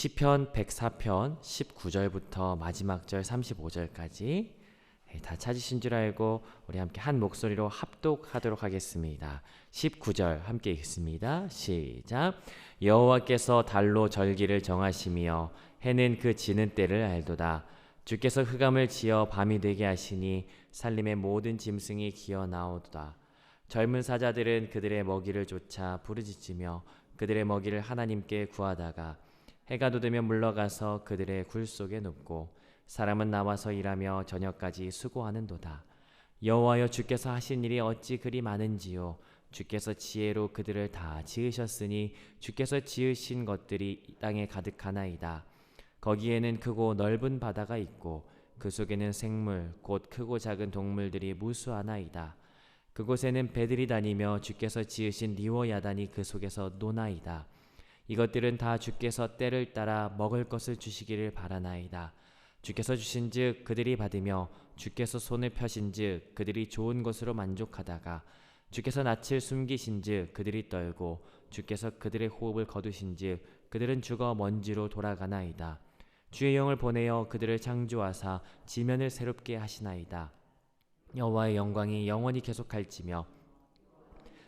시편 104편 19절부터 마지막 절 35절까지 다 찾으신 줄 알고 우리 함께 한 목소리로 합독하도록 하겠습니다. 19절 함께 읽습니다. 시작. 여호와께서 달로 절기를 정하시며 해는 그 지는 때를 알도다. 주께서 흑암을 지어 밤이 되게 하시니 살림의 모든 짐승이 기어 나오도다. 젊은 사자들은 그들의 먹이를 쫓아 부르짖으며 그들의 먹이를 하나님께 구하다가 해가 돋으면 물러가서 그들의 굴 속에 눕고 사람은 나와서 일하며 저녁까지 수고하는도다. 여호와여, 주께서 하신 일이 어찌 그리 많은지요. 주께서 지혜로 그들을 다 지으셨으니 주께서 지으신 것들이 이 땅에 가득하나이다. 거기에는 크고 넓은 바다가 있고 그 속에는 생물 곧 크고 작은 동물들이 무수하나이다. 그곳에는 배들이 다니며 주께서 지으신 리워야단이 그 속에서 노나이다. 이것들은 다 주께서 때를 따라 먹을 것을 주시기를 바라나이다. 주께서 주신즉 그들이 받으며 주께서 손을 펴신즉 그들이 좋은 것으로 만족하다가 주께서 낯을 숨기신즉 그들이 떨고 주께서 그들의 호흡을 거두신즉 그들은 죽어 먼지로 돌아가나이다. 주의 영을 보내어 그들을 창조하사 지면을 새롭게 하시나이다. 여호와의 영광이 영원히 계속할지며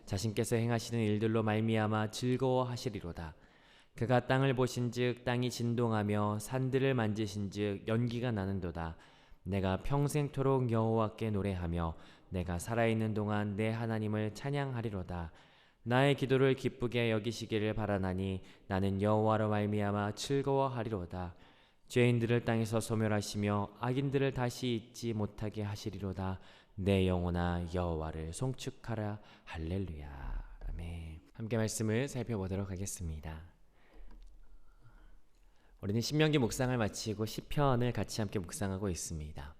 자신께서 행하시는 일들로 말미암아 즐거워하시리로다. 그가 땅을 보신즉 땅이 진동하며 산들을 만지신즉 연기가 나는도다. 내가 평생토록 여호와께 노래하며 내가 살아있는 동안 내 하나님을 찬양하리로다. 나의 기도를 기쁘게 여기시기를 바라나니 나는 여호와로 말미암아 즐거워하리로다. 죄인들을 땅에서 소멸하시며 악인들을 다시 잊지 못하게 하시리로다. 내 영혼아 여호와를 송축하라. 할렐루야. 아멘. 함께 말씀을 살펴보도록 하겠습니다. 우리는 신명기 묵상을 마치고 시편을 같이 함께 묵상하고 있습니다.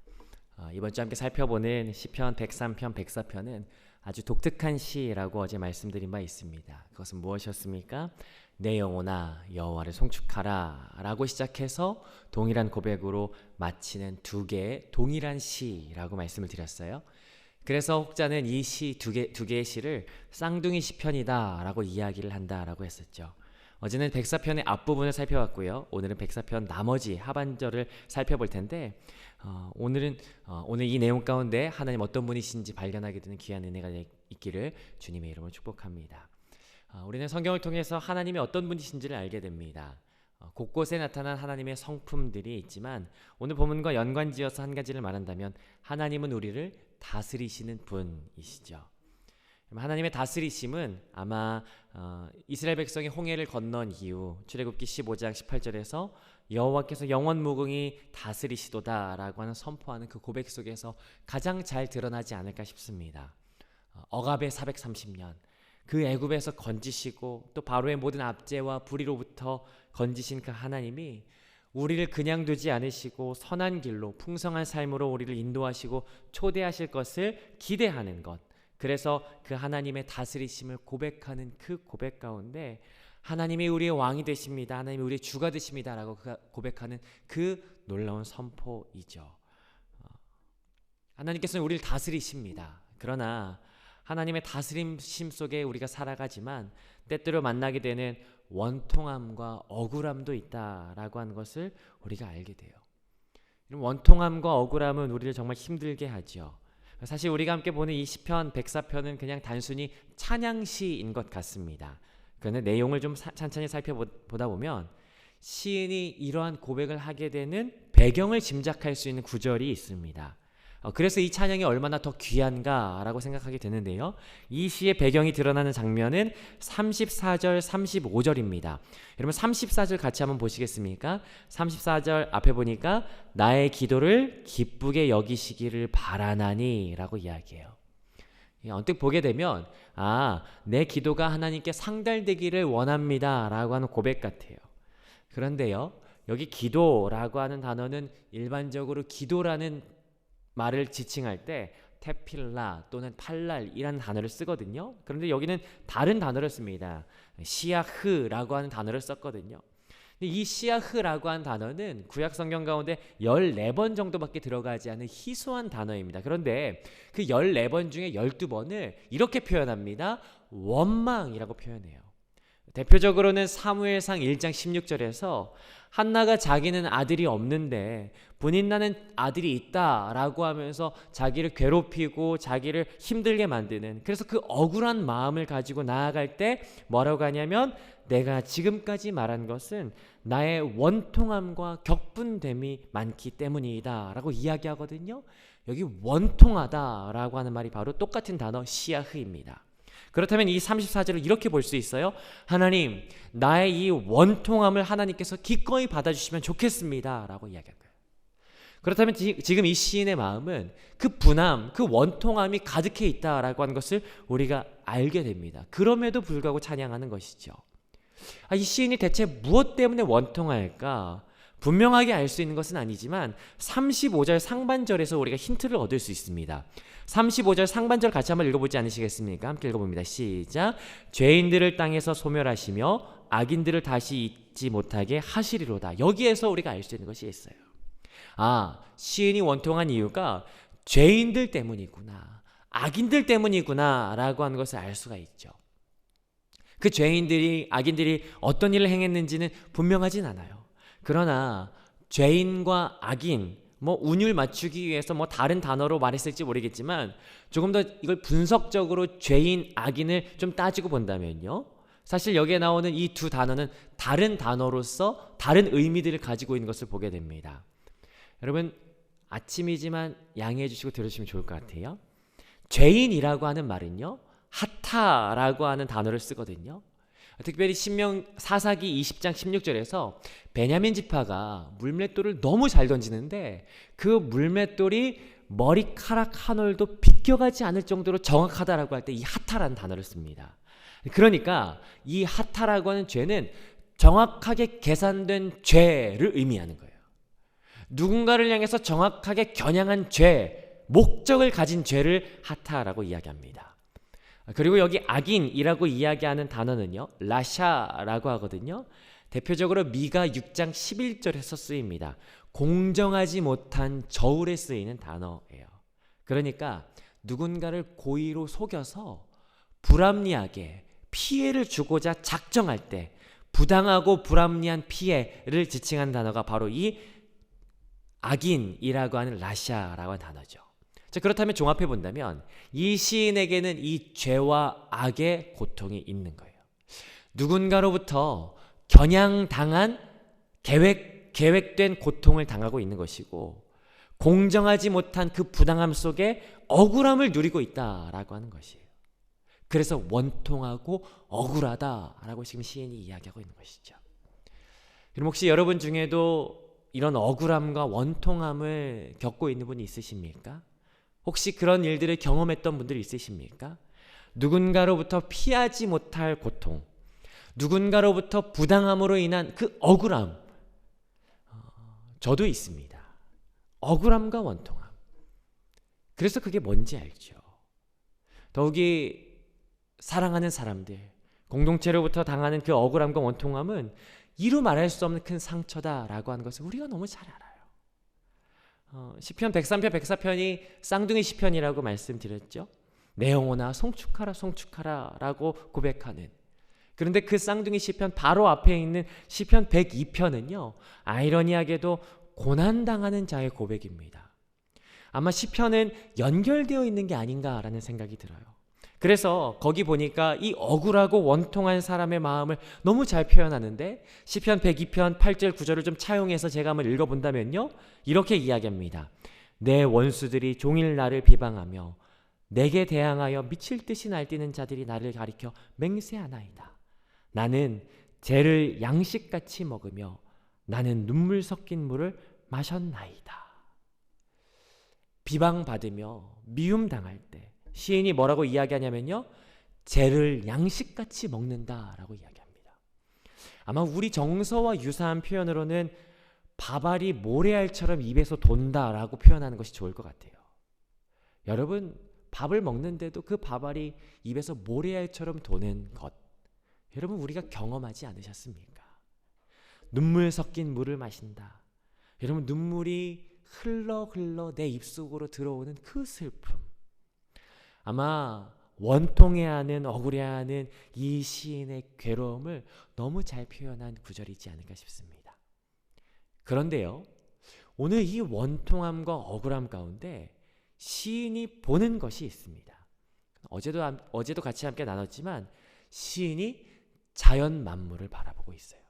이번 주 함께 살펴보는 시편 103편, 104편은 아주 독특한 시라고 어제 말씀드린 바 있습니다. 그것은 무엇이었습니까? 내 영혼아 여호와를 송축하라 라고 시작해서 동일한 고백으로 마치는 두 개의 동일한 시라고 말씀을 드렸어요. 그래서 혹자는 이 시 두 개의 시를 쌍둥이 시편이다 라고 이야기를 한다라고 했었죠. 어제는 104편의 앞부분을 살펴봤고요. 오늘은 104편 나머지 하반절을 살펴볼 텐데 오늘 이 내용 가운데 하나님 어떤 분이신지 발견하게 되는 귀한 은혜가 있기를 주님의 이름으로 축복합니다. 우리는 성경을 통해서 하나님이 어떤 분이신지를 알게 됩니다. 곳곳에 나타난 하나님의 성품들이 있지만 오늘 본문과 연관지어서 한 가지를 말한다면 하나님은 우리를 다스리시는 분이시죠. 하나님의 다스리심은 아마 이스라엘 백성이 홍해를 건넌 이후 출애굽기 15장 18절에서 여호와께서 영원무궁히 다스리시도다 라고 하는 선포하는 그 고백 속에서 가장 잘 드러나지 않을까 싶습니다. 억압의 430년 그 애굽에서 건지시고 또 바로의 모든 압제와 불의로부터 건지신 그 하나님이 우리를 그냥 두지 않으시고 선한 길로 풍성한 삶으로 우리를 인도하시고 초대하실 것을 기대하는 것, 그래서 그 하나님의 다스리심을 고백하는 그 고백 가운데 하나님이 우리의 왕이 되십니다, 하나님이 우리의 주가 되십니다 라고 고백하는 그 놀라운 선포이죠. 하나님께서는 우리를 다스리십니다. 그러나 하나님의 다스림심 속에 우리가 살아가지만 때때로 만나게 되는 원통함과 억울함도 있다라고 하는 것을 우리가 알게 돼요. 원통함과 억울함은 우리를 정말 힘들게 하죠. 사실 우리가 함께 보는 이 시편 104편은 그냥 단순히 찬양시인 것 같습니다. 그런데 내용을 좀 천천히 살펴보다 보면 시인이 이러한 고백을 하게 되는 배경을 짐작할 수 있는 구절이 있습니다. 그래서 이 찬양이 얼마나 더 귀한가라고 생각하게 되는데요. 이 시의 배경이 드러나는 장면은 34절, 35절입니다. 여러분 34절 같이 한번 보시겠습니까? 34절 앞에 보니까 나의 기도를 기쁘게 여기시기를 바라나니 라고 이야기해요. 언뜻 보게 되면 내 기도가 하나님께 상달되기를 원합니다 라고 하는 고백 같아요. 그런데요, 여기 기도라고 하는 단어는 일반적으로 기도라는 말을 지칭할 때 테필라 또는 팔랄이라는 단어를 쓰거든요. 그런데 여기는 다른 단어를 씁니다. 시야흐라고 하는 단어를 썼거든요. 근데 이 시야흐라고 하는 단어는 구약 성경 가운데 14번 정도밖에 들어가지 않은 희소한 단어입니다. 그런데 그 14번 중에 12번을 이렇게 표현합니다. 원망이라고 표현해요. 대표적으로는 사무엘상 1장 16절에서 한나가 자기는 아들이 없는데 본인 나는 아들이 있다라고 하면서 자기를 괴롭히고 자기를 힘들게 만드는, 그래서 그 억울한 마음을 가지고 나아갈 때 뭐라고 하냐면 내가 지금까지 말한 것은 나의 원통함과 격분됨이 많기 때문이다 라고 이야기하거든요. 여기 원통하다라고 하는 말이 바로 똑같은 단어 시야흐입니다. 그렇다면 이 34절을 이렇게 볼 수 있어요. 하나님, 나의 이 원통함을 하나님께서 기꺼이 받아주시면 좋겠습니다 라고 이야기한 거예요. 그렇다면 지금 이 시인의 마음은 그 분함, 그 원통함이 가득해 있다라고 하는 것을 우리가 알게 됩니다. 그럼에도 불구하고 찬양하는 것이죠. 이 시인이 대체 무엇 때문에 원통할까? 분명하게 알 수 있는 것은 아니지만 35절 상반절에서 우리가 힌트를 얻을 수 있습니다. 35절 상반절 같이 한번 읽어보지 않으시겠습니까? 함께 읽어봅니다. 시작. 죄인들을 땅에서 소멸하시며 악인들을 다시 잊지 못하게 하시리로다. 여기에서 우리가 알 수 있는 것이 있어요. 시인이 원통한 이유가 죄인들 때문이구나, 악인들 때문이구나 라고 하는 것을 알 수가 있죠. 그 죄인들이, 악인들이 어떤 일을 행했는지는 분명하진 않아요. 그러나 죄인과 악인, 운율 맞추기 위해서 다른 단어로 말했을지 모르겠지만 조금 더 이걸 분석적으로 죄인, 악인을 좀 따지고 본다면요, 사실 여기에 나오는 이 두 단어는 다른 단어로서 다른 의미들을 가지고 있는 것을 보게 됩니다. 여러분, 아침이지만 양해해 주시고 들으시면 좋을 것 같아요. 죄인이라고 하는 말은요, 하타라고 하는 단어를 쓰거든요. 특별히 신명 사사기 20장 16절에서 베냐민 지파가 물맷돌을 너무 잘 던지는데 그 물맷돌이 머리카락 한 올도 비껴가지 않을 정도로 정확하다라고 할 때 이 하타라는 단어를 씁니다. 그러니까 이 하타라고 하는 죄는 정확하게 계산된 죄를 의미하는 거예요. 누군가를 향해서 정확하게 겨냥한 죄, 목적을 가진 죄를 하타라고 이야기합니다. 그리고 여기 악인이라고 이야기하는 단어는요, 라샤라고 하거든요. 대표적으로 미가 6장 11절에서 쓰입니다. 공정하지 못한 저울에 쓰이는 단어예요. 그러니까 누군가를 고의로 속여서 불합리하게 피해를 주고자 작정할 때 부당하고 불합리한 피해를 지칭한 단어가 바로 이 악인이라고 하는 라샤라고 하는 단어죠. 자, 그렇다면 종합해 본다면 이 시인에게는 이 죄와 악의 고통이 있는 거예요. 누군가로부터 겨냥당한 계획된 고통을 당하고 있는 것이고, 공정하지 못한 그 부당함 속에 억울함을 누리고 있다라고 하는 것이에요. 그래서 원통하고 억울하다라고 지금 시인이 이야기하고 있는 것이죠. 그럼 혹시 여러분 중에도 이런 억울함과 원통함을 겪고 있는 분이 있으십니까? 혹시 그런 일들을 경험했던 분들이 있으십니까? 누군가로부터 피하지 못할 고통, 누군가로부터 부당함으로 인한 그 억울함, 저도 있습니다. 억울함과 원통함. 그래서 그게 뭔지 알죠. 더욱이 사랑하는 사람들, 공동체로부터 당하는 그 억울함과 원통함은 이루 말할 수 없는 큰 상처다라고 하는 것을 우리가 너무 잘 알아요. 시편 103편 104편이 쌍둥이 시편이라고 말씀드렸죠. 내 영혼아 송축하라 송축하라 라고 고백하는, 그런데 그 쌍둥이 시편 바로 앞에 있는 시편 102편은요 아이러니하게도 고난당하는 자의 고백입니다. 아마 시편은 연결되어 있는 게 아닌가라는 생각이 들어요. 그래서 거기 보니까 이 억울하고 원통한 사람의 마음을 너무 잘 표현하는데 시편 102편 8절 9절을 좀 차용해서 제가 한번 읽어본다면요, 이렇게 이야기합니다. 내 원수들이 종일 나를 비방하며 내게 대항하여 미칠 듯이 날뛰는 자들이 나를 가리켜 맹세하나이다. 나는 죄를 양식같이 먹으며 나는 눈물 섞인 물을 마셨나이다. 비방받으며 미움당할 때 시인이 뭐라고 이야기하냐면요, 죄를 양식같이 먹는다라고 이야기합니다. 아마 우리 정서와 유사한 표현으로는 밥알이 모래알처럼 입에서 돈다라고 표현하는 것이 좋을 것 같아요. 여러분, 밥을 먹는데도 그 밥알이 입에서 모래알처럼 도는 것, 여러분 우리가 경험하지 않으셨습니까? 눈물 섞인 물을 마신다. 여러분, 눈물이 흘러 내 입속으로 들어오는 그 슬픔, 아마 원통해하는 억울해하는 이 시인의 괴로움을 너무 잘 표현한 구절이지 않을까 싶습니다. 그런데요, 오늘 이 원통함과 억울함 가운데 시인이 보는 것이 있습니다. 어제도 같이 함께 나눴지만 시인이 자연 만물을 바라보고 있어요.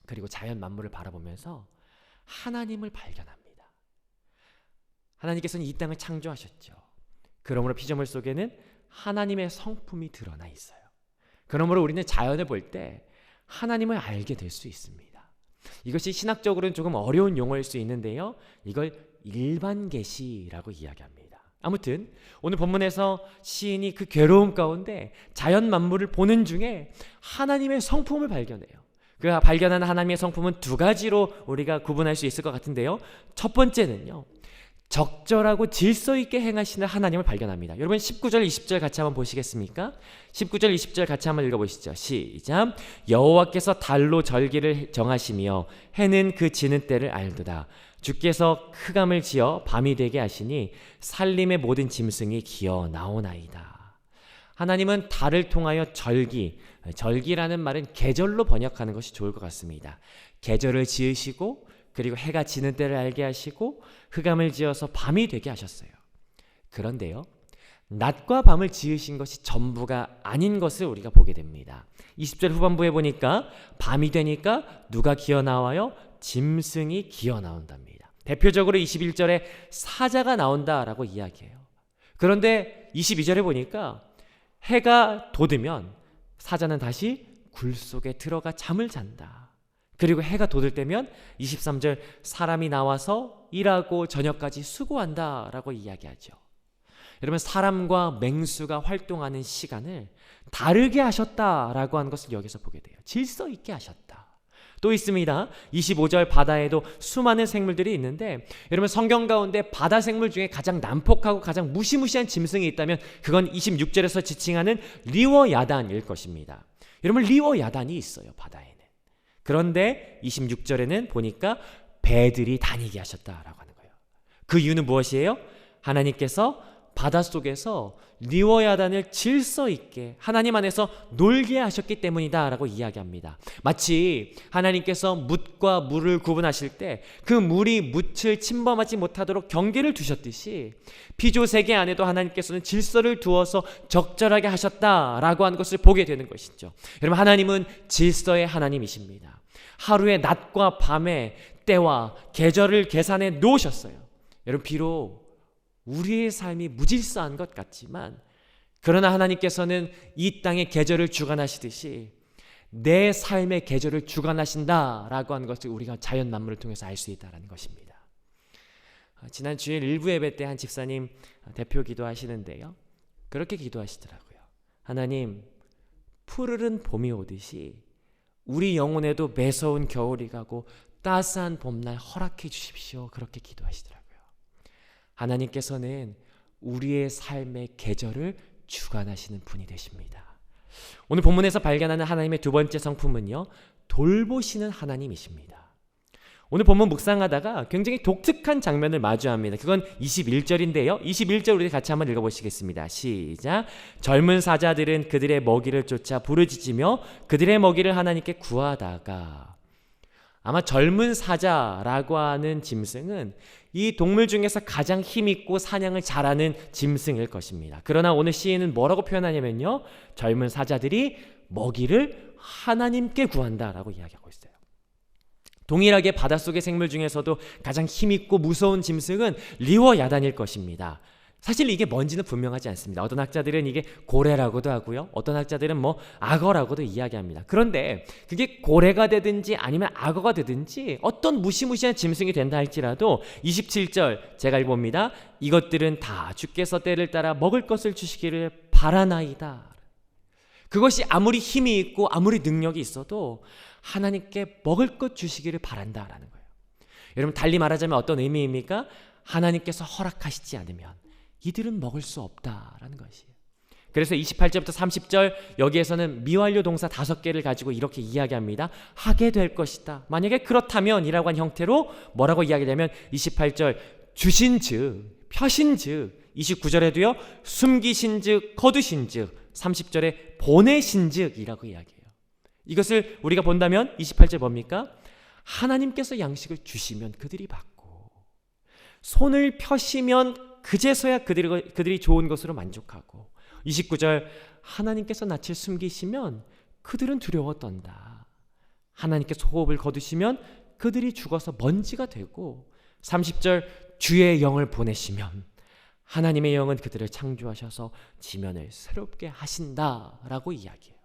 그리고 자연 만물을 바라보면서 하나님을 발견합니다. 하나님께서는 이 땅을 창조하셨죠. 그러므로 피조물 속에는 하나님의 성품이 드러나 있어요. 그러므로 우리는 자연을 볼 때 하나님을 알게 될 수 있습니다. 이것이 신학적으로는 조금 어려운 용어일 수 있는데요, 이걸 일반 계시라고 이야기합니다. 아무튼 오늘 본문에서 시인이 그 괴로움 가운데 자연 만물을 보는 중에 하나님의 성품을 발견해요. 그 발견하는 하나님의 성품은 두 가지로 우리가 구분할 수 있을 것 같은데요, 첫 번째는요, 적절하고 질서 있게 행하시는 하나님을 발견합니다. 여러분 19절 20절 같이 한번 보시겠습니까? 19절 20절 같이 한번 읽어보시죠. 시작. 여호와께서 달로 절기를 정하시며 해는 그 지는 때를 알도다. 주께서 흑암을 지어 밤이 되게 하시니 살림의 모든 짐승이 기어 나오나이다. 하나님은 달을 통하여 절기라는 말은 계절로 번역하는 것이 좋을 것 같습니다. 계절을 지으시고 그리고 해가 지는 때를 알게 하시고 흑암을 지어서 밤이 되게 하셨어요. 그런데요, 낮과 밤을 지으신 것이 전부가 아닌 것을 우리가 보게 됩니다. 20절 후반부에 보니까 밤이 되니까 누가 기어 나와요? 짐승이 기어 나온답니다. 대표적으로 21절에 사자가 나온다라고 이야기해요. 그런데 22절에 보니까 해가 돋으면 사자는 다시 굴 속에 들어가 잠을 잔다. 그리고 해가 돋을 때면 23절 사람이 나와서 일하고 저녁까지 수고한다 라고 이야기하죠. 여러분, 사람과 맹수가 활동하는 시간을 다르게 하셨다라고 하는 것을 여기서 보게 돼요. 질서 있게 하셨다. 또 있습니다. 25절 바다에도 수많은 생물들이 있는데, 여러분 성경 가운데 바다 생물 중에 가장 난폭하고 가장 무시무시한 짐승이 있다면 그건 26절에서 지칭하는 리워야단일 것입니다. 여러분, 리워야단이 있어요, 바다에는. 그런데 26절에는 보니까 배들이 다니게 하셨다라고 하는 거예요. 그 이유는 무엇이에요? 하나님께서 바닷속에서 리워야단을 질서 있게 하나님 안에서 놀게 하셨기 때문이다라고 이야기합니다. 마치 하나님께서 뭇과 물을 구분하실 때 그 물이 뭇을 침범하지 못하도록 경계를 두셨듯이 피조 세계 안에도 하나님께서는 질서를 두어서 적절하게 하셨다라고 하는 것을 보게 되는 것이죠. 여러분, 하나님은 질서의 하나님이십니다. 하루의 낮과 밤의 때와 계절을 계산해 놓으셨어요. 여러분, 비록 우리의 삶이 무질서한 것 같지만, 그러나 하나님께서는 이 땅의 계절을 주관하시듯이 내 삶의 계절을 주관하신다라고 하는 것을 우리가 자연 만물을 통해서 알 수 있다는 것입니다. 지난 주일 일부 예배 때 한 집사님 대표 기도하시는데요, 그렇게 기도하시더라고요. 하나님, 푸르른 봄이 오듯이 우리 영혼에도 매서운 겨울이 가고 따스한 봄날 허락해 주십시오. 그렇게 기도하시더라고요. 하나님께서는 우리의 삶의 계절을 주관하시는 분이 되십니다. 오늘 본문에서 발견하는 하나님의 두 번째 성품은요, 돌보시는 하나님이십니다. 오늘 본문 묵상하다가 굉장히 독특한 장면을 마주합니다. 그건 21절인데요. 21절 우리 같이 한번 읽어보시겠습니다. 시작. 젊은 사자들은 그들의 먹이를 쫓아 부르짖으며 그들의 먹이를 하나님께 구하다가. 아마 젊은 사자라고 하는 짐승은 이 동물 중에서 가장 힘있고 사냥을 잘하는 짐승일 것입니다. 그러나 오늘 시인은 뭐라고 표현하냐면요, 젊은 사자들이 먹이를 하나님께 구한다라고 이야기하고 있어요. 동일하게 바닷속의 생물 중에서도 가장 힘있고 무서운 짐승은 리워야단일 것입니다. 사실 이게 뭔지는 분명하지 않습니다. 어떤 학자들은 이게 고래라고도 하고요, 어떤 학자들은 뭐 악어라고도 이야기합니다. 그런데 그게 고래가 되든지 아니면 악어가 되든지 어떤 무시무시한 짐승이 된다 할지라도 27절 제가 읽어봅니다. 이것들은 다 주께서 때를 따라 먹을 것을 주시기를 바라나이다. 그것이 아무리 힘이 있고 아무리 능력이 있어도 하나님께 먹을 것 주시기를 바란다라는 거예요. 여러분, 달리 말하자면 어떤 의미입니까? 하나님께서 허락하시지 않으면 이들은 먹을 수 없다라는 것이에요. 그래서 28절부터 30절 여기에서는 미완료 동사 5개를 가지고 이렇게 이야기합니다. 하게 될 것이다. 만약에 그렇다면 이라고 한 형태로 뭐라고 이야기하냐면 28절 주신즉 펴신즉 29절에도요. 숨기신즉 거두신즉 30절에 보내신즉이라고 이야기해요. 이것을 우리가 본다면 28절 뭡니까? 하나님께서 양식을 주시면 그들이 받고 손을 펴시면 그제서야 그들이 좋은 것으로 만족하고 29절 하나님께서 낯을 숨기시면 그들은 두려워 떤다. 하나님께서 호흡을 거두시면 그들이 죽어서 먼지가 되고 30절 주의 영을 보내시면 하나님의 영은 그들을 창조하셔서 지면을 새롭게 하신다라고 이야기해요.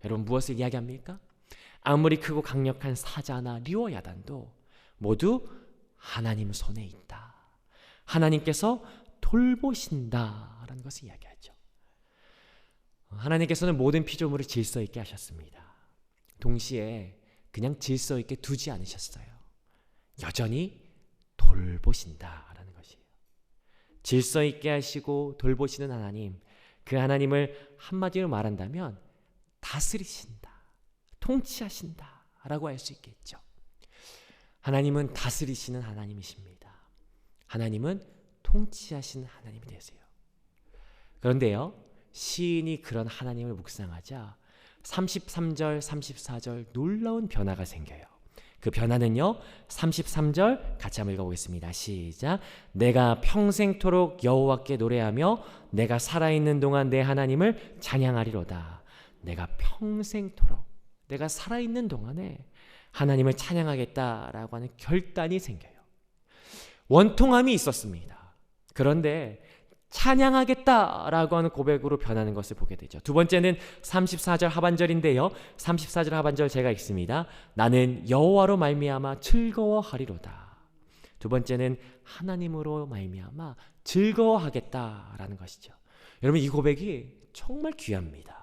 여러분 무엇을 이야기합니까? 아무리 크고 강력한 사자나 리워야단도 모두 하나님 손에 있다. 하나님께서 돌보신다라는 것을 이야기하죠. 하나님께서는 모든 피조물을 질서 있게 하셨습니다. 동시에 그냥 질서 있게 두지 않으셨어요. 여전히 돌보신다라는 것이에요. 질서 있게 하시고 돌보시는 하나님, 그 하나님을 한마디로 말한다면 다스리신다, 통치하신다 라고 할 수 있겠죠. 하나님은 다스리시는 하나님이십니다. 하나님은 통치하시는 하나님이 되세요. 그런데요, 시인이 그런 하나님을 묵상하자 33절, 34절 놀라운 변화가 생겨요. 그 변화는요, 33절 같이 한번 읽어보겠습니다. 시작. 내가 평생토록 여호와께 노래하며 내가 살아있는 동안 내 하나님을 찬양하리로다. 내가 평생토록, 내가 살아있는 동안에 하나님을 찬양하겠다라고 하는 결단이 생겨요. 원통함이 있었습니다. 그런데 찬양하겠다라고 하는 고백으로 변하는 것을 보게 되죠. 두 번째는 34절 하반절인데요. 34절 하반절 제가 읽습니다. 나는 여호와로 말미암아 즐거워하리로다. 두 번째는 하나님으로 말미암아 즐거워하겠다라는 것이죠. 여러분 이 고백이 정말 귀합니다.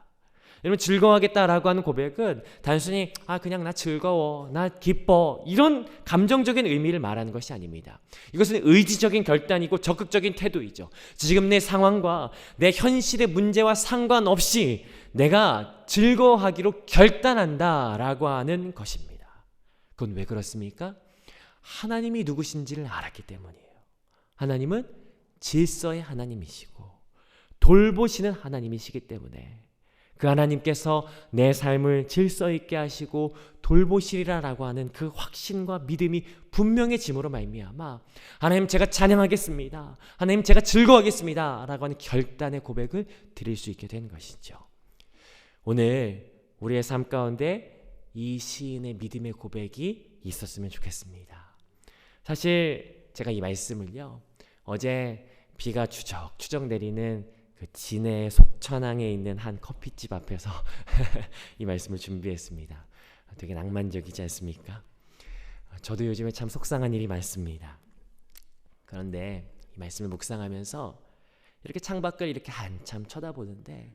여러분 즐거워하겠다라고 하는 고백은 단순히 그냥 나 즐거워, 나 기뻐 이런 감정적인 의미를 말하는 것이 아닙니다. 이것은 의지적인 결단이고 적극적인 태도이죠. 지금 내 상황과 내 현실의 문제와 상관없이 내가 즐거워하기로 결단한다라고 하는 것입니다. 그건 왜 그렇습니까? 하나님이 누구신지를 알았기 때문이에요. 하나님은 질서의 하나님이시고 돌보시는 하나님이시기 때문에 그 하나님께서 내 삶을 질서 있게 하시고 돌보시리라라고 하는 그 확신과 믿음이 분명해짐으로 말미암아 하나님 제가 찬양하겠습니다. 하나님 제가 즐거워하겠습니다. 라고 하는 결단의 고백을 드릴 수 있게 된 것이죠. 오늘 우리의 삶 가운데 이 시인의 믿음의 고백이 있었으면 좋겠습니다. 사실 제가 이 말씀을요, 어제 비가 추적추적 내리는 그 진해 속천항에 있는 한 커피집 앞에서 이 말씀을 준비했습니다. 되게 낭만적이지 않습니까? 저도 요즘에 참 속상한 일이 많습니다. 그런데 이 말씀을 묵상하면서 이렇게 창밖을 이렇게 한참 쳐다보는데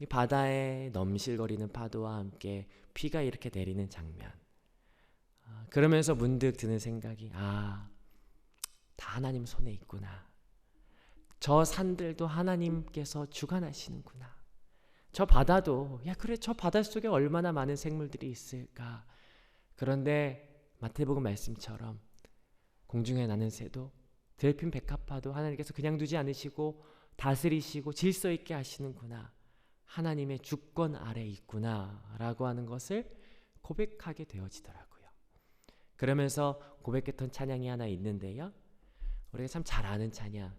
이 바다에 넘실거리는 파도와 함께 비가 이렇게 내리는 장면, 그러면서 문득 드는 생각이 다 하나님 손에 있구나. 저 산들도 하나님께서 주관하시는구나. 저 바다도 그래 저 바닷속에 얼마나 많은 생물들이 있을까. 그런데 마태복음 말씀처럼 공중에 나는 새도 델핀 백합화도 하나님께서 그냥 두지 않으시고 다스리시고 질서 있게 하시는구나. 하나님의 주권 아래 있구나 라고 하는 것을 고백하게 되어지더라고요. 그러면서 고백했던 찬양이 하나 있는데요, 우리가 참 잘 아는 찬양,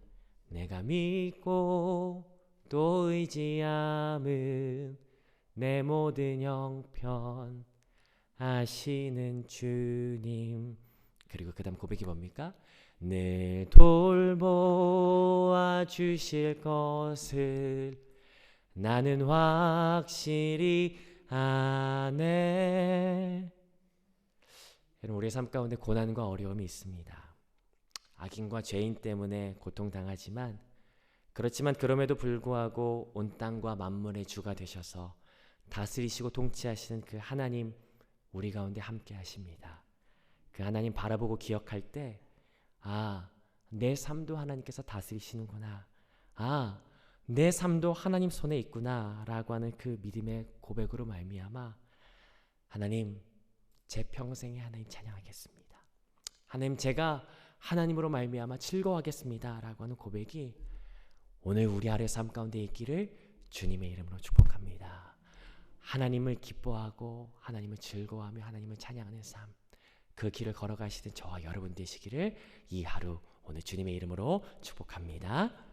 내가 믿고 또 의지함은 내 모든 형편 아시는 주님. 그리고 그 다음 고백이 뭡니까? 늘 돌보아 주실 것을 나는 확실히 아네. 여러분 우리의 삶 가운데 고난과 어려움이 있습니다. 악인과 죄인 때문에 고통당하지만 그렇지만 그럼에도 불구하고 온 땅과 만물의 주가 되셔서 다스리시고 통치하시는 그 하나님 우리 가운데 함께 하십니다. 그 하나님 바라보고 기억할 때 내 삶도 하나님께서 다스리시는구나. 내 삶도 하나님 손에 있구나 라고 하는 그 믿음의 고백으로 말미암아 하나님 제 평생에 하나님 찬양하겠습니다. 하나님 제가 하나님으로 말미암아 즐거워하겠습니다 라고 하는 고백이 오늘 우리 하루의 삶 가운데 있기를 주님의 이름으로 축복합니다. 하나님을 기뻐하고 하나님을 즐거워하며 하나님을 찬양하는 삶, 그 길을 걸어가시는 저와 여러분 되시기를 이 하루 오늘 주님의 이름으로 축복합니다.